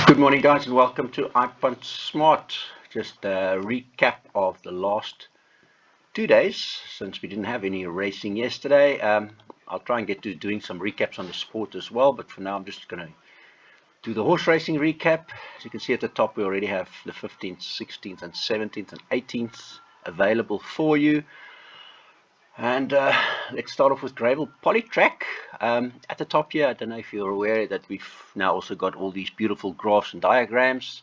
Good morning, guys, and welcome to iPunt Smart. Just a recap of the last 2 days since we didn't have any racing yesterday. I'll try and get to doing some recaps on the sport as well, but for now I'm just going to do the horse racing recap. As you can see at the top, we already have the 15th, 16th, and 17th and 18th available for you. And let's start off with Gravel Polytrack. At the top here, I don't know if you're aware that we've now also got all these beautiful graphs and diagrams.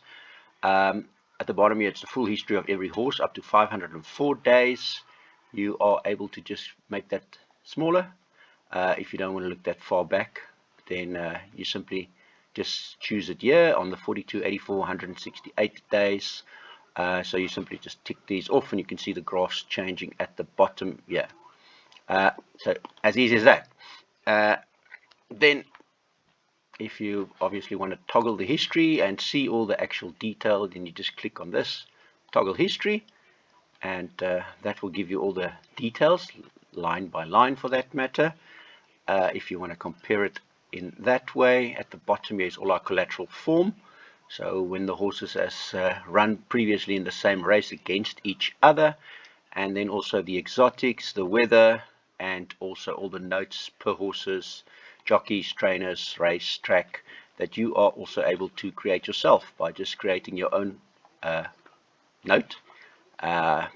At the bottom here, it's the full history of every horse up to 504 days. You are able to just make that smaller. If you don't want to look that far back, then you simply just choose it here on the 42, 84, 168 days. So you simply just tick these off and you can see the graphs changing at the bottom here. So as easy as that. Then if you obviously want to toggle the history and see all the actual detail, then you just click on this toggle history, and that will give you all the details line by line for that matter. If you want to compare it in that way, at the bottom here is all our collateral form. So when the horses has run previously in the same race against each other, and then also the exotics, the weather, and also all the notes per horses, jockeys, trainers, race, track, that you are also able to create yourself by just creating your own note.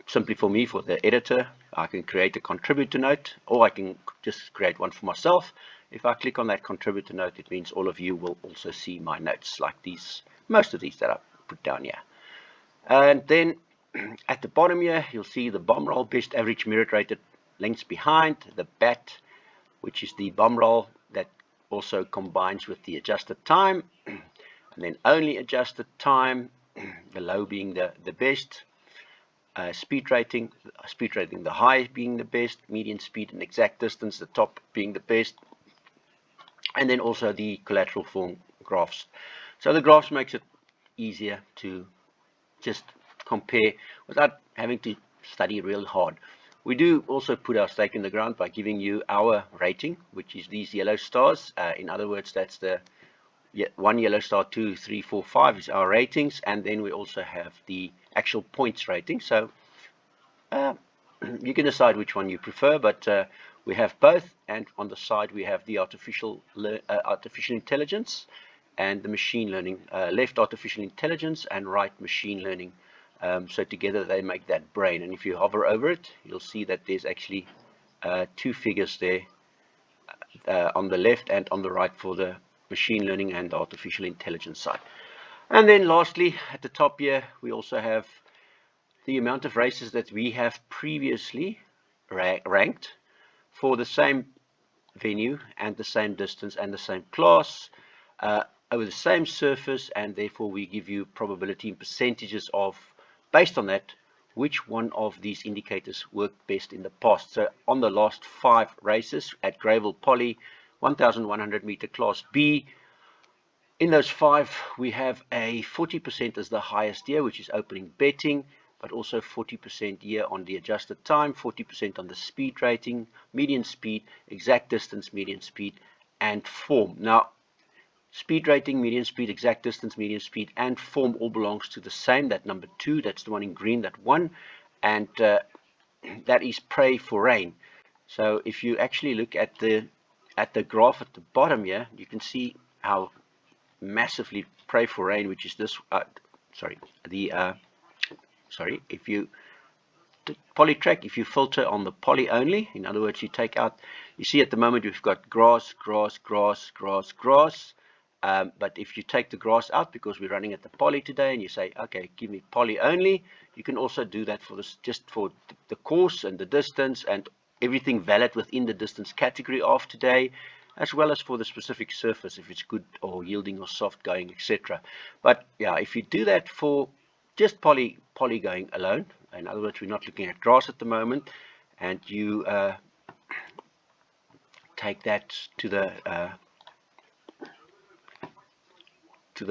Simply for me, for the editor, I can create a contributor note, or I can just create one for myself. If I click on that contributor note, it means all of you will also see my notes, like these, most of these that I put down here. And then at the bottom here, you'll see the bomb roll best average merit rated lengths behind, the bat, which is the bomb roll that also combines with the adjusted time, and then only adjusted time, the low being the best, speed rating the high being the best, median speed and exact distance, the top being the best, and then also the collateral form graphs. So the graphs makes it easier to just compare without having to study real hard. We do also put our stake in the ground by giving you our rating, which is these yellow stars. In other words, that's the 1 yellow star, 2, 3, 4, 5 is our ratings, and then we also have the actual points rating. So you can decide which one you prefer, but we have both, and on the side we have the artificial intelligence and the machine learning, left artificial intelligence and right machine learning. So together they make that brain, and if you hover over it, you'll see that there's actually two figures there on the left and on the right for the machine learning and artificial intelligence side. And then lastly, at the top here, we also have the amount of races that we have previously ranked for the same venue and the same distance and the same class over the same surface, and therefore we give you probability and percentages of, based on that, which one of these indicators worked best in the past. So on the last 5 races at Gravel Poly, 1100 meter class B, in those 5 we have a 40% as the highest here, which is opening betting, but also 40% here on the adjusted time, 40% on the speed rating, median speed, exact distance, median speed, and form. Now, speed rating, median speed, exact distance, median speed, and form all belongs to the same. That number 2, that's the one in green, that one, and that is Pray for Rain. So if you actually look at the graph at the bottom here, you can see how massively Pray for Rain, which is this, if you Polytrack, if you filter on the poly only, in other words, you take out, you see at the moment we've got grass, grass, grass, grass, grass. But if you take the grass out, because we're running at the poly today, and you say, okay, give me poly only, you can also do that for this, just for the course and the distance and everything valid within the distance category of today, as well as for the specific surface, if it's good or yielding or soft going, etc. But yeah, if you do that for just poly going alone, in other words, we're not looking at grass at the moment, and you take that to the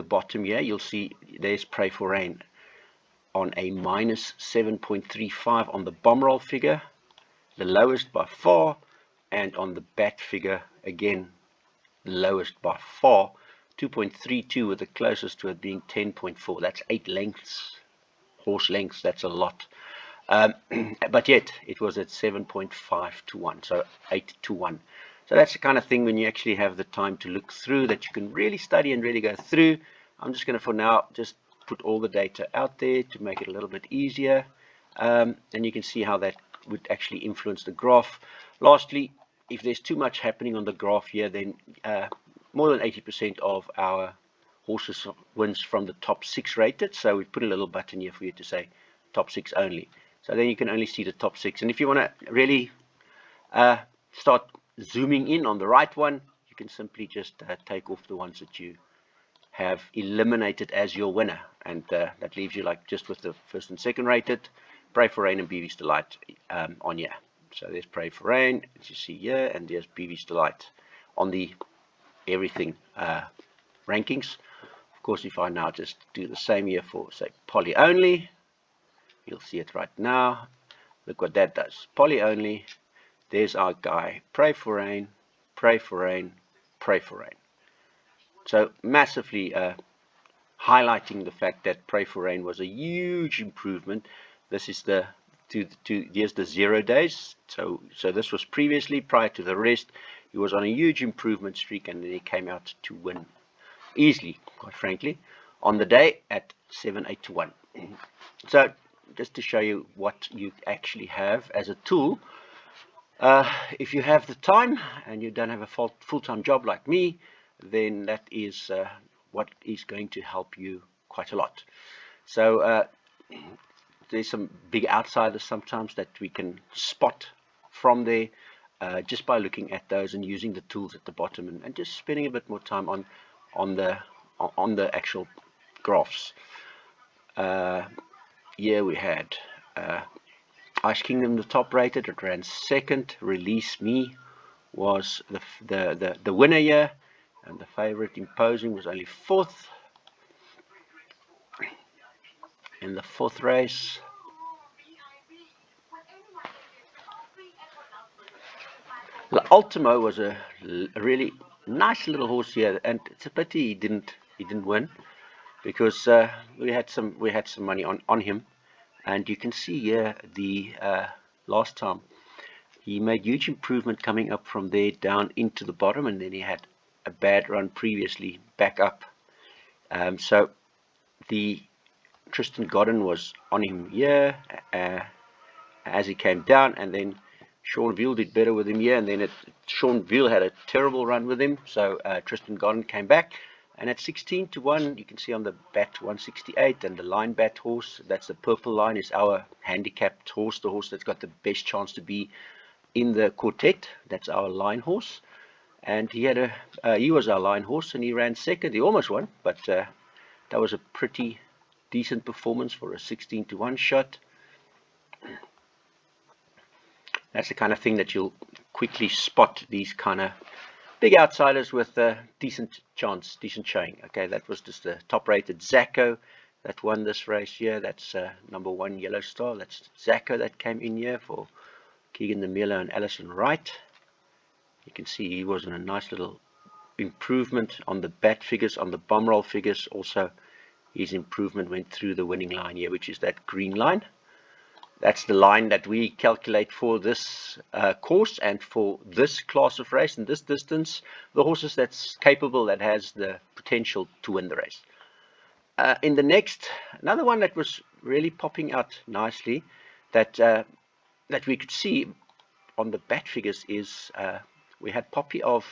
bottom here, you'll see there's Pray for Rain on a minus 7.35 on the bomb roll figure, the lowest by far, and on the bat figure, again, the lowest by far, 2.32 with the closest to it being 10.4. That's 8 lengths, horse lengths. That's a lot. But yet it was at 7.5 to 1, so 8 to 1. So that's the kind of thing when you actually have the time to look through, that you can really study and really go through. I'm just going to, for now, just put all the data out there to make it a little bit easier. And you can see how that would actually influence the graph. Lastly, if there's too much happening on the graph here, then more than 80% of our horses wins from the top 6 rated. So we put a little button here for you to say top 6 only. So then you can only see the top 6. And if you want to really start zooming in on the right one, you can simply just take off the ones that you have eliminated as your winner. And that leaves you like just with the first and second rated, Pray for Rain and BV's Delight on here. So there's Pray for Rain, as you see here, and there's BV's Delight on the everything rankings. Of course, if I now just do the same here for, say, Poly only, you'll see it right now. Look what that does. Poly only. There's our guy. Pray for Rain, Pray for Rain, Pray for Rain. So massively highlighting the fact that Pray for Rain was a huge improvement. This is here's the 0 days. So this was previously, prior to the rest. He was on a huge improvement streak, and then he came out to win easily, quite frankly, on the day at 7-8 to 1. So just to show you what you actually have as a tool, if you have the time and you don't have a full-time job like me, then that is what is going to help you quite a lot. So there's some big outsiders sometimes that we can spot from there just by looking at those and using the tools at the bottom, and just spending a bit more time on the actual graphs. Here we had Ice Kingdom, the top rated. It ran second. Release Me was the winner here, and the favorite Imposing was only fourth in the fourth race. La Ultimo was a really nice little horse here, and it's a pity he didn't win, because we had some money on him. And you can see here the last time he made huge improvement coming up from there down into the bottom, and then he had a bad run previously back up. So the Tristan Godden was on him here as he came down, and then Sean Veal did better with him here, and then Sean Veal had a terrible run with him, so Tristan Godden came back. And at 16 to 1, you can see on the bat 168, and the line bat horse, that's the purple line, is our handicapped horse, the horse that's got the best chance to be in the quartet. That's our line horse. And he was our line horse, and he ran second. He almost won, but that was a pretty decent performance for a 16 to 1 shot. That's the kind of thing that you'll quickly spot, these kind of big outsiders with a decent chance, decent showing. Okay, that was just the top-rated Zacco that won this race here. That's number 1 Yellow Star. That's Zacco that came in here for Keegan DeMille and Alison Wright. You can see he was in a nice little improvement on the bat figures, on the bomb roll figures. Also, his improvement went through the winning line here, which is that green line. That's the line that we calculate for this course and for this class of race and this distance. The horses that's capable, that has the potential to win the race. In the next, another one that was really popping out nicely, that we could see on the bat figures, is we had Poppy of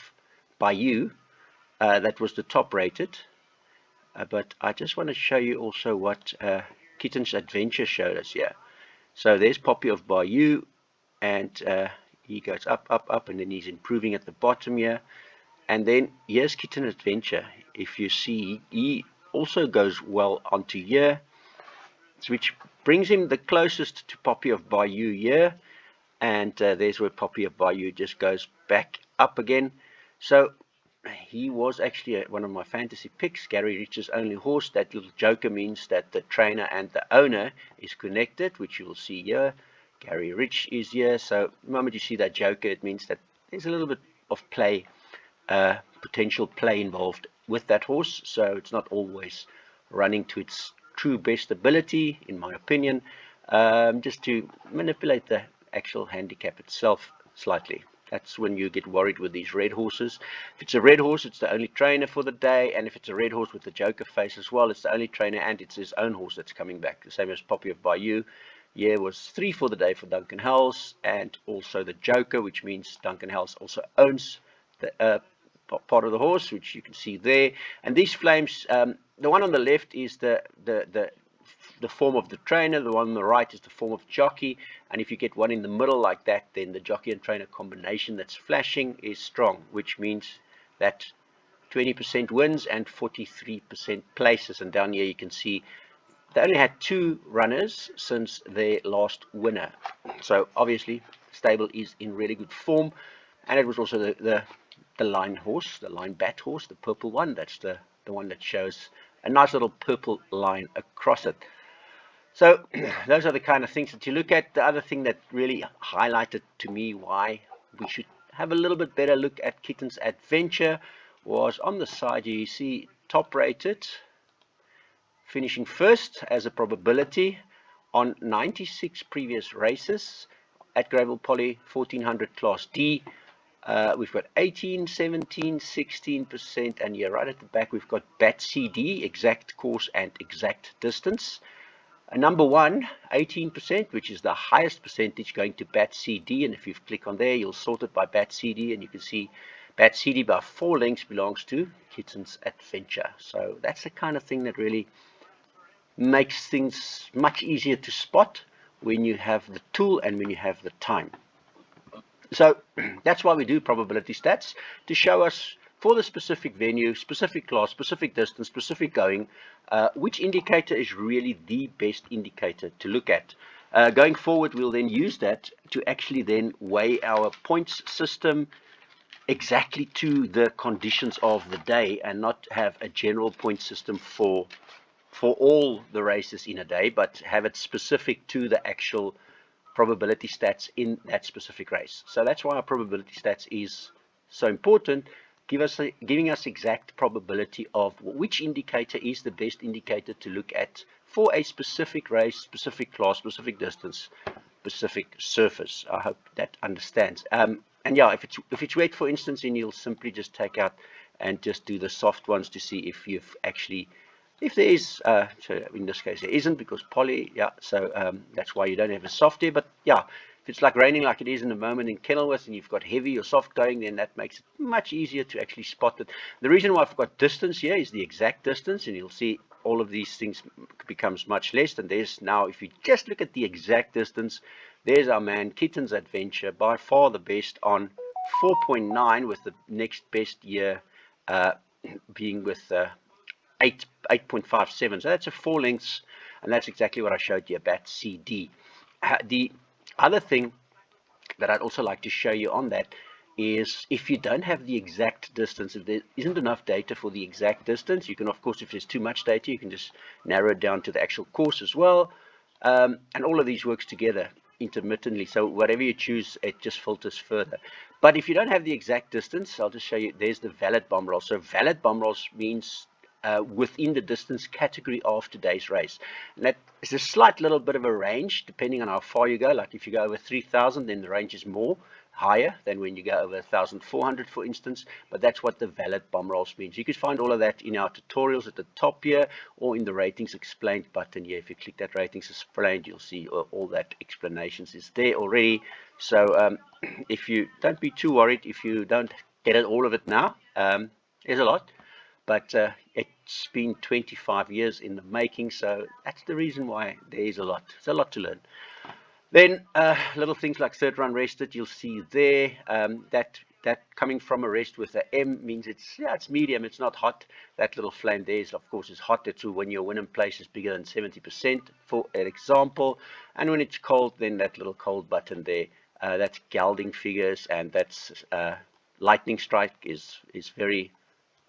Bayou, that was the top rated. But I just want to show you also what Kitten's Adventure showed us here. So there's Poppy of Bayou, and he goes up, up, up, and then he's improving at the bottom here. And then here's Kitten Adventure. If you see, he also goes well onto here, which brings him the closest to Poppy of Bayou here. And there's where Poppy of Bayou just goes back up again. So he was actually one of my fantasy picks, Gary Rich's only horse. That little joker means that the trainer and the owner is connected, which you will see here. Gary Rich is here. So the moment you see that joker, it means that there's a little bit of play, potential play involved with that horse, so it's not always running to its true best ability, in my opinion, just to manipulate the actual handicap itself slightly. That's when you get worried with these red horses. If it's a red horse, it's the only trainer for the day, and if it's a red horse with the joker face as well, it's the only trainer, and it's his own horse that's coming back. The same as Poppy of Bayou. Yeah, was 3 for the day for Duncan Hells, and also the joker, which means Duncan Hells also owns the part of the horse, which you can see there. And these flames, the one on the left is the form of the trainer, the one on the right is the form of jockey, and if you get one in the middle like that, then the jockey and trainer combination that's flashing is strong, which means that 20% wins and 43% places. And down here you can see they only had 2 runners since their last winner, so obviously stable is in really good form. And it was also the line horse, the line bat horse, the purple one. That's the one that shows a nice little purple line across it. So those are the kind of things that you look at. The other thing that really highlighted to me why we should have a little bit better look at Kitten's Adventure was on the side here, you see top rated finishing first as a probability on 96 previous races at Gravel Poly 1400 Class D. We've got 18, 17, 16%, and here right at the back we've got BAT CD, exact course and exact distance. Number 1, 18%, which is the highest percentage going to BAT CD, and if you click on there, you'll sort it by BAT CD, and you can see BAT CD by 4 lengths belongs to Kitten's Adventure. So that's the kind of thing that really makes things much easier to spot when you have the tool and when you have the time. So that's why we do probability stats, to show us for the specific venue, specific class, specific distance, specific going, which indicator is really the best indicator to look at. Going forward, we'll then use that to actually then weigh our points system exactly to the conditions of the day, and not have a general point system for all the races in a day, but have it specific to the actual probability stats in that specific race. So that's why our probability stats is so important, giving us exact probability of which indicator is the best indicator to look at for a specific race, specific class, specific distance, specific surface. I hope that understands. And yeah, if it's wet, for instance, then you'll simply just take out and just do the soft ones to see if you've actually, if there is, so in this case there isn't, because poly, yeah, so that's why you don't have a soft here. But yeah, if it's like raining like it is in the moment in Kenilworth, and you've got heavy or soft going, then that makes it much easier to actually spot it. The reason why I've got distance here is the exact distance, and you'll see all of these things becomes much less. And there's now, if you just look at the exact distance, there's our man Kitten's Adventure, by far the best on 4.9, with the next best year being with 8.57. So that's a 4 lengths, and that's exactly what I showed you about CD. The other thing that I'd also like to show you on that is, if you don't have the exact distance, if there isn't enough data for the exact distance, you can, of course, if there's too much data, you can just narrow it down to the actual course as well. And all of these works together intermittently, so whatever you choose, it just filters further. But if you don't have the exact distance, I'll just show you. There's the valid bomb roll. So valid bomb rolls means within the distance category of today's race, and that is a slight little bit of a range depending on how far you go. Like if you go over 3,000, then the range is more higher than when you go over 1,400, for instance. But that's what the valid bomb rolls means. You can find all of that in our tutorials at the top here, or in the ratings explained button here. If you click that ratings explained, you'll see all that explanations is there already. So if you don't be too worried if you don't get it, all of it now. There's a lot, but it's been 25 years in the making, so that's the reason why there is a lot. It's a lot to learn. Then little things like third run rested, you'll see there. That coming from a rest with a M means it's medium, it's not hot. That little flame there is, of course, is hot. That's when your win in place is bigger than 70%, for an example. And when it's cold, then that little cold button there, that's gelding figures, and that's lightning strike is very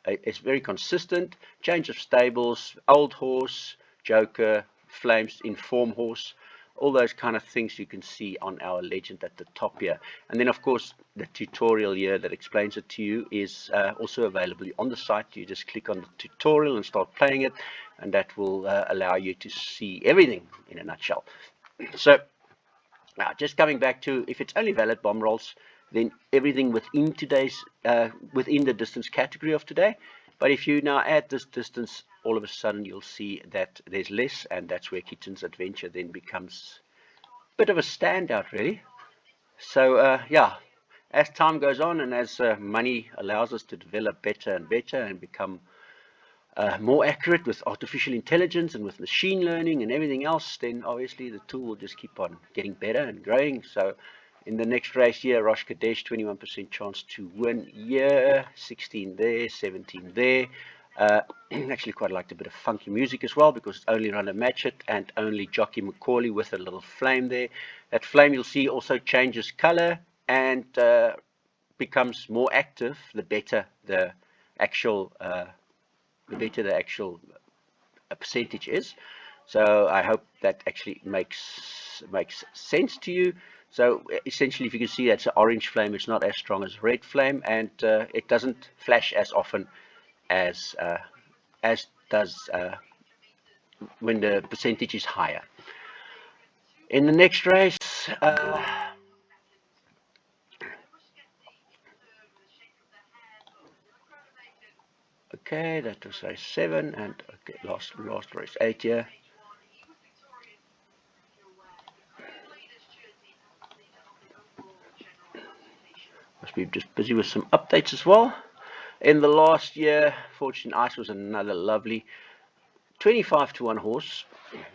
it's very consistent. Change of stables, old horse, joker, flames, inform horse. all those kind of things you can see on our legend at the top here. And then of course the tutorial here that explains it to you is also available on the site. You just click on the tutorial and start playing it, and that will allow you to see everything in a nutshell. So now, just coming back to, if it's only valid bomb rolls, then everything within today's within the distance category of today. But if you now add this distance, all of a sudden you'll see that there's less, and that's where Kitchen's Adventure then becomes a bit of a standout, really. So yeah, as time goes on and as money allows us to develop better and better and become more accurate with artificial intelligence and with machine learning and everything else, then obviously the tool will just keep on getting better and growing. So in the next race here, Rosh Kadesh, 21% chance to win here, 16 there, 17 there. Actually quite liked a bit of funky music as well, because it's only run a match it and only Jockey Macaulay with a little flame there. That flame, you'll see, also changes color and becomes more active the better the actual percentage is. So I hope that actually makes sense to you. So essentially, if you can see, that's an orange flame. It's not as strong as red flame, and it doesn't flash as often as does when the percentage is higher. In the next race, okay, that was race 7, and okay, last race 8 here. Must be just busy with some updates as well. In the last year, Fortune Ice was another lovely 25 to 1 horse,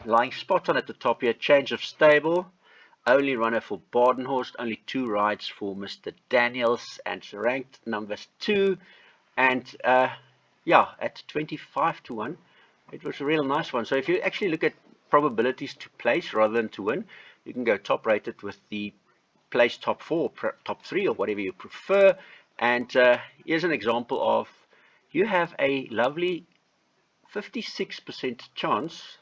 lying spot on at the top here. Change of stable, only runner for Badenhorst, only 2 rides for Mr. Daniels, and ranked number 2. And yeah, at 25 to 1, it was a real nice one. So if you actually look at probabilities to place rather than to win, you can go top rated with the place top 4, top 3, or whatever you prefer. And here's an example of, you have a lovely 56% chance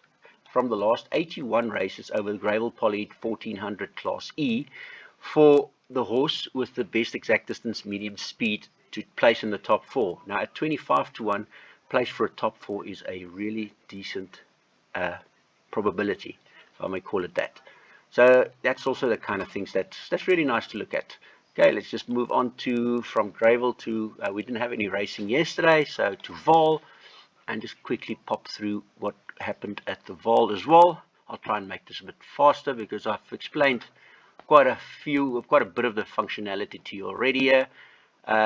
from the last 81 races over the Gravel Poly 1400 Class E for the horse with the best exact distance medium speed to place in the top 4. Now at 25 to 1, place for a top 4 is a really decent probability, if I may call it that. So that's also the kind of things that's really nice to look at. Okay, let's just move on to, from Gravel to, we didn't have any racing yesterday, so to Vaal, and just quickly pop through what happened at the Vaal as well. I'll try and make this a bit faster because I've explained quite a bit of the functionality to you already here.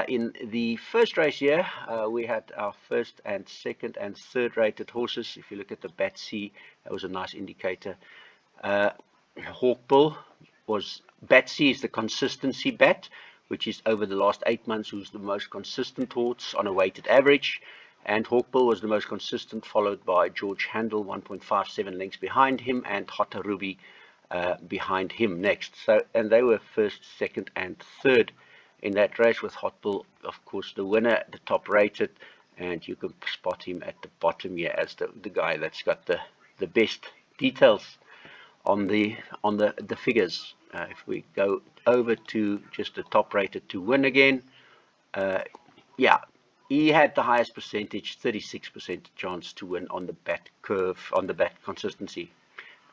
In the first race here, we had our first and second and third rated horses. If you look at the bat C, that was a nice indicator. Hawkbull was, bat C is the consistency bat, which is over the last 8 months who's the most consistent horse on a weighted average. And Hawkbull was the most consistent, followed by George Handel, 1.57 lengths behind him, and Hotta Ruby behind him next. So, and they were first, second, and third in that race, with Hawkbull, of course, the winner, the top rated, and you can spot him at the bottom here as the guy that's got the best details on the figures. If we go over to just the top rated to win again, yeah, he had the highest percentage, 36% chance to win on the bat curve, on the bat consistency,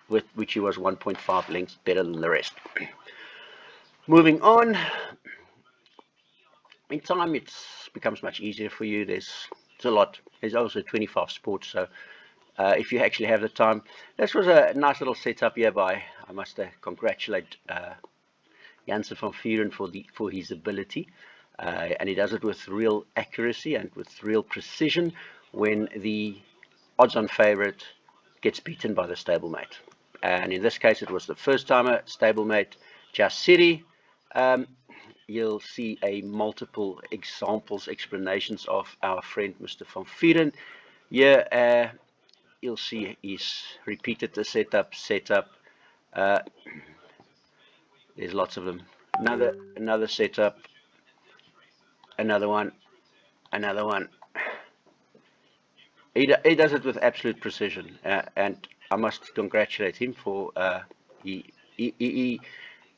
with which he was 1.5 lengths better than the rest. Moving on, in time it becomes much easier for you. There's a lot. There's also 25 sports, so if you actually have the time. This was a nice little setup here by, I must congratulate Janssen van Vuren for his ability. And he does it with real accuracy and with real precision when the odds-on favorite gets beaten by the stablemate. And in this case, it was the first-timer stablemate, Jasiri. You'll see a multiple examples, explanations of our friend Mr. van Vuren. Here, you'll see he's repeated the setup. There's lots of them. Another setup. Another one. He does it with absolute precision, and I must congratulate him for He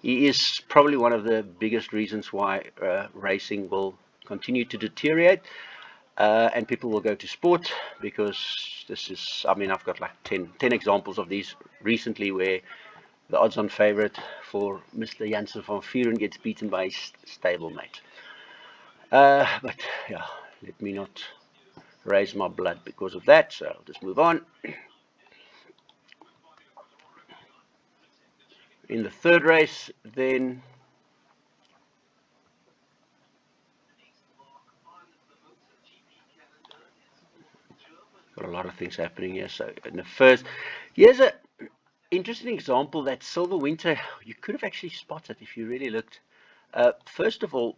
is probably one of the biggest reasons why racing will continue to deteriorate, and people will go to sport, because this is, I mean, I've got like 10 examples of these recently where the odds-on favorite for Mr. Janssen van Vuren gets beaten by his stablemate. But yeah, let me not raise my blood because of that, so I'll just move on. In the third race, then, got a lot of things happening here. So in the first, here's a interesting example that Silver Winter, you could have actually spotted if you really looked. First of all,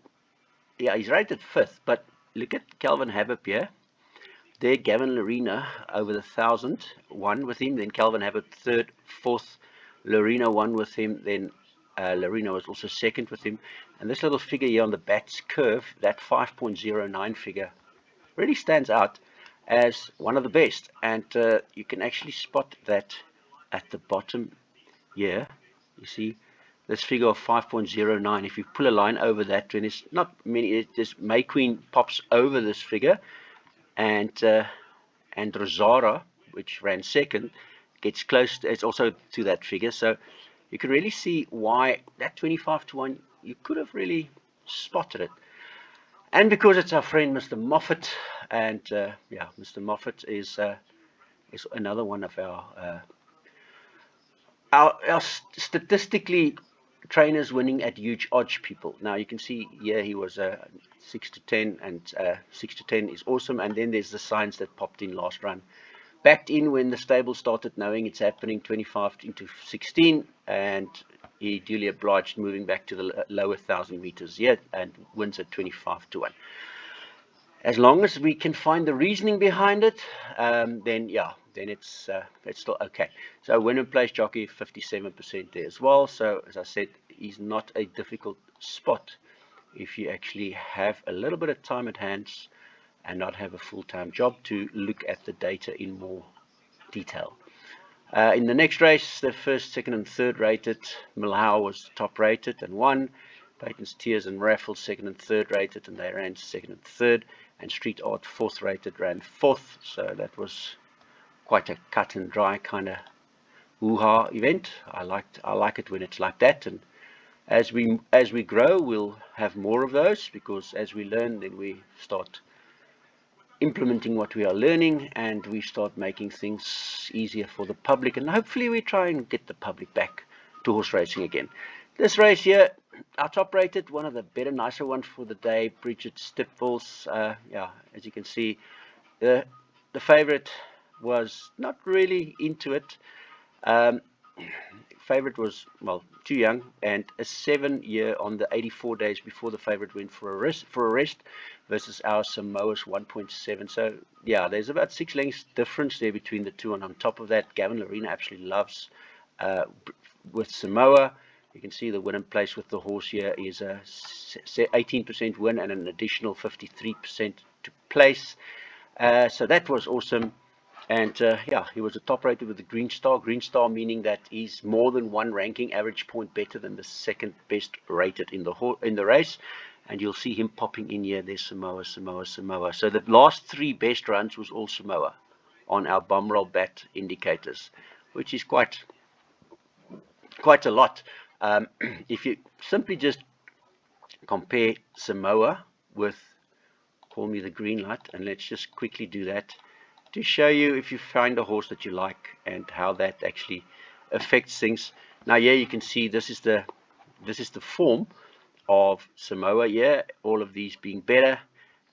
yeah, he's rated fifth, but look at Calvin Habib here. There, Gavin Larena over the 1,000 won with him. Then Calvin Habib third, fourth. Larena won with him. Then Larena was also second with him. And this little figure here on the Bats curve, that 5.09 figure, really stands out as one of the best. And you can actually spot that at the bottom here. You see this figure of 5.09. If you pull a line over that, then it's not many. This May Queen pops over this figure, and Rosara, which ran second, gets close. It's also to that figure. So you can really see why that 25 to 1, you could have really spotted it. And because it's our friend Mr. Moffat, and yeah, Mr. Moffat is another one of our statistically trainers winning at huge odds people. Now you can see here he was 6 to 10, and 6 to 10 is awesome. And then there's the signs that popped in last run. Backed in when the stable started knowing it's happening, 25 into 16, and he duly obliged, moving back to the lower 1,000 meters yet, and wins at 25 to 1. As long as we can find the reasoning behind it, then yeah, then it's still okay. So win and place jockey, 57% there as well. So as I said, he's not a difficult spot if you actually have a little bit of time at hands and not have a full-time job to look at the data in more detail. In the next race, the first, second, and third rated, Milhau was top rated and won. Peyton's Tears and Raffles second and third rated, and they ran second and third. And Street Art fourth rated ran fourth. So that was quite a cut and dry kind of hoo-ha event. I like it when it's like that. And as we grow, we'll have more of those, because as we learn, then we start implementing what we are learning, and we start making things easier for the public, and hopefully we try and get the public back to horse racing again. This race here, our top rated, one of the better, nicer ones for the day, Bridget Stipfuls. Yeah, as you can see, the favorite was not really into it. Favorite was, well, too young, and a 7-year on the 84 days before the favorite went for a rest versus our Samoa's 1.7. So yeah, there's about 6 lengths difference there between the two. And on top of that, Gavin Larena absolutely loves with Samoa. You can see the win and place with the horse here is a 18% win and an additional 53% to place. So that was awesome. And yeah, he was a top rated with the Green Star. Green Star meaning that he's more than one ranking average point better than the second best rated in the race. And you'll see him popping in here. There's Samoa, Samoa, Samoa. So the last 3 best runs was all Samoa on our bomb roll bat indicators, which is quite a lot. If you simply just compare Samoa with Call Me the Green Light, and let's just quickly do that to show you if you find a horse that you like and how that actually affects things. Now here you can see this is the form of Samoa here, all of these being better,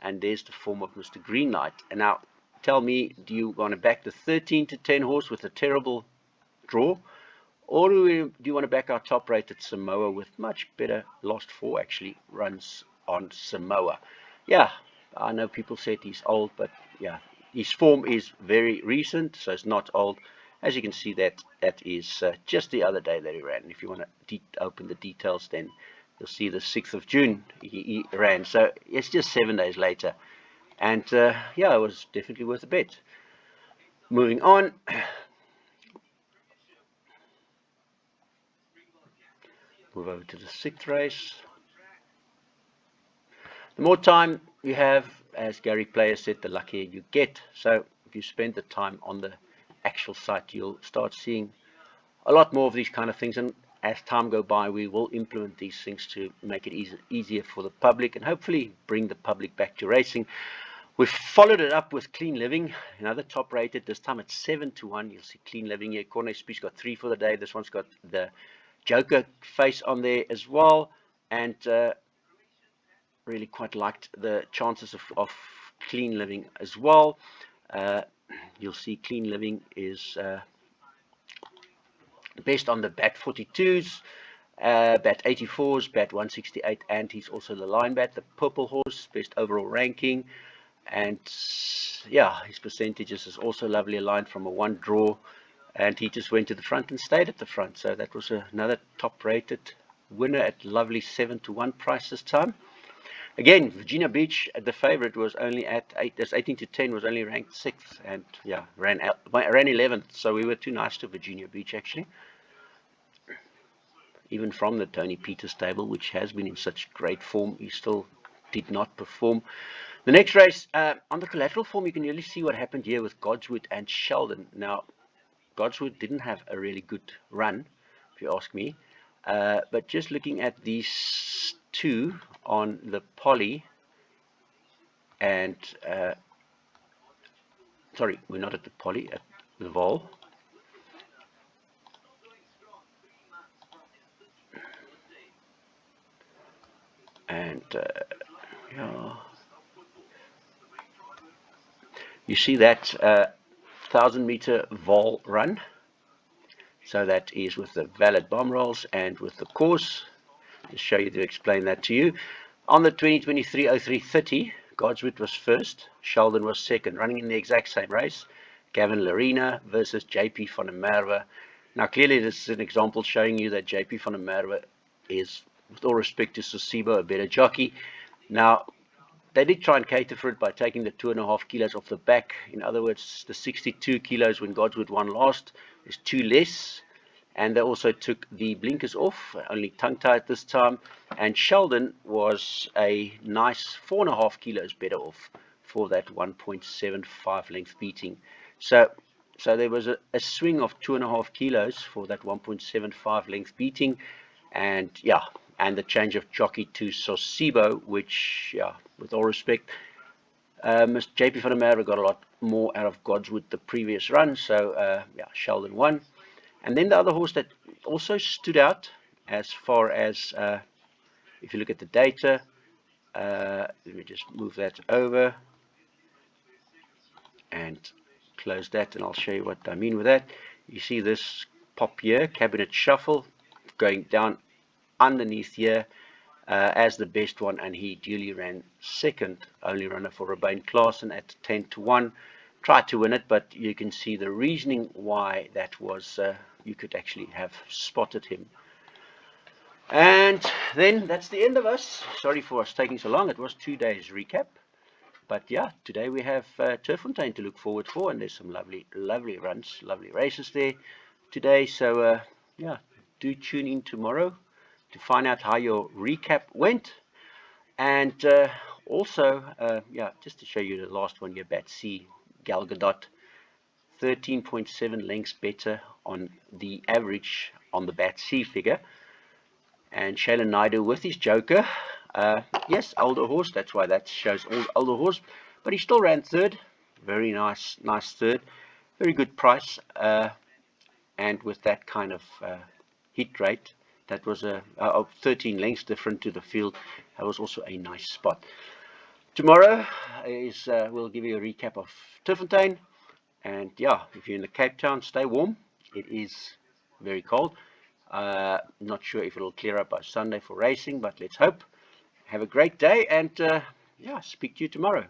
and there's the form of Mr. Greenlight. And now tell me, do you want to back the 13 to 10 horse with a terrible draw, or do you want to back our top rated Samoa with much better last 4 actually runs on Samoa? Yeah, I know people said he's old, but yeah, his form is very recent, so it's not old. As you can see, that is just the other day that he ran. If you want to open the details, then you'll see the 6th of June he ran. So it's just 7 days later. And yeah, it was definitely worth a bet. Moving on. Move over to the 6th race. The more time you have, as Gary Player said, the luckier you get. So if you spend the time on the actual site, you'll start seeing a lot more of these kind of things. And as time goes by, we will implement these things to make it easier for the public and hopefully bring the public back to racing. We've followed it up with Clean Living, another top rated, this time it's 7-1. You'll see Clean Living here. Cornet Speed's got 3 for the day. This one's got the Joker face on there as well. And really quite liked the chances of Clean Living as well. You'll see Clean Living is best on the bat 42s, bat 84s, bat 168, and he's also the line bat, the purple horse, best overall ranking. And yeah, his percentages is also lovely aligned from a 1 draw, and he just went to the front and stayed at the front. So that was another top rated winner at lovely 7-1 price this time. Again, Virginia Beach, the favorite, was only at 18-10, was only ranked 6th, and yeah, ran 11th. So we were too nice to Virginia Beach actually, even from the Tony Peters stable, which has been in such great form. He still did not perform. The next race, on the collateral form, you can really see what happened here with Godswood and Sheldon. Now, Godswood didn't have a really good run, if you ask me. But just looking at these two on the poly, and sorry, we're not at the poly, at the Vaal. And yeah, you see that 1,000-meter Vaal run. So that is with the valid bomb rolls and with the course. Just show you to explain that to you. On the 2023 0330, Godswood was first, Sheldon was second, running in the exact same race. Gavin Larena versus JP van der Merwe. Now clearly this is an example showing you that JP van der Merwe is, with all respect to Sosibo, a better jockey. Now they did try and cater for it by taking the 2.5 kilos off the back. In other words, the 62 kilos when Godswood won last is 2 less. And they also took the blinkers off, only tongue-tied this time. And Sheldon was a nice 4.5 kilos better off for that 1.75 length beating. So there was a swing of 2.5 kilos for that 1.75 length beating. And yeah, and the change of jockey to Sosibo, which, yeah, with all respect, JP van der Merwe got a lot more out of Godswood the previous run. So yeah, Sheldon won. And then the other horse that also stood out as far as, if you look at the data, let me just move that over and close that, and I'll show you what I mean with that. You see this pop here, Cabinet Shuffle, going down underneath here as the best one, and he duly ran second, only runner for Robin Klaasen at 10-1. Tried to win it, but you can see the reasoning why that was. You could actually have spotted him. And then that's the end of us. Sorry for us taking so long. It was 2 days recap. But yeah, today we have Turffontein to look forward for, and there's some lovely runs, lovely races there today. So yeah, do tune in tomorrow to find out how your recap went. And also, yeah, just to show you the last one here, Bat C, Gal Gadot, 13.7 lengths better on the average on the Bat C figure. And Shailen Naidu with his Joker, yes, older horse, that's why that shows older horse, but he still ran third. Very nice third, very good price, and with that kind of hit rate, that was of 13 lengths different to the field. That was also a nice spot. Tomorrow is we'll give you a recap of Turffontein. And yeah, if you're in the Cape Town, stay warm. It is very cold. Not sure if it'll clear up by Sunday for racing, but let's hope. Have a great day, and yeah, speak to you tomorrow.